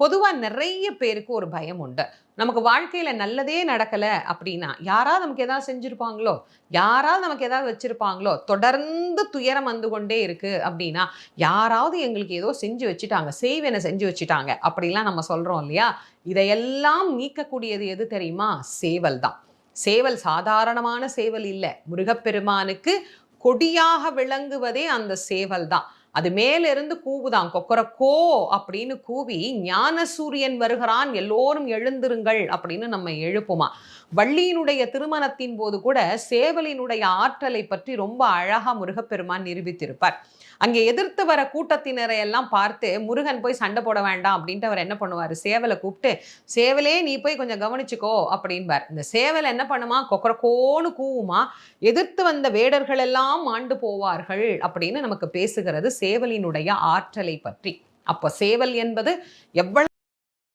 பொதுவா நிறைய பேருக்கு ஒரு பயம் உண்டு. நமக்கு வாழ்க்கையில நல்லதே நடக்கல அப்படின்னா, யாராவது நமக்கு ஏதாவது செஞ்சிருப்பாங்களோ? யாராவது நமக்கு ஏதாவது வச்சிருப்பாங்களோ? தொடர்ந்து துயரம் வந்து கொண்டே இருக்கு அப்படின்னா, யாராவது எங்களுக்கு ஏதோ செஞ்சு வச்சுட்டாங்க. செய்வன செஞ்சு வச்சுட்டாங்க. அப்படிலாம் நம்ம சொல்றோம் இல்லையா? இதையெல்லாம் நீக்கக்கூடியது எது தெரியுமா? சேவல் தான். சேவல் சாதாரணமான சேவல் இல்ல. முருகப்பெருமானுக்கு கொடியாக விளங்குவதே அந்த சேவல் தான். அது மேலிருந்து கூவுதாம். கொக்கரக்கோ அப்படின்னு கூவி, ஞான சூரியன் வருகிறான் எல்லோரும் எழுந்திருங்கள் அப்படின்னு நம்ம எழுப்புமா. வள்ளியினுடைய திருமணத்தின் போது கூட சேவலினுடைய ஆற்றலை பற்றி ரொம்ப அழகா முருகப்பெருமான் நிரூபித்திருப்பார். அங்கே எதிர்த்து வர கூட்டத்தினரை எல்லாம் பார்த்து முருகன் போய் சண்டை போட வேண்டாம் அப்படின்ட்டு அவர் என்ன பண்ணுவாரு, சேவலை கூப்பிட்டு, சேவலே நீ போய் கொஞ்சம் கவனிச்சுக்கோ அப்படின்பார். இந்த சேவல் என்ன பண்ணுமா, கொக்கரக்கோன்னு கூவுமா. எதிர்த்து வந்த வேடர்கள் எல்லாம் மாண்டு போவார்கள் அப்படின்னு நமக்கு பேசுகிறது சேவலினுடைய ஆற்றலை பற்றி. அப்போ சேவல் என்பது எவ்வளவு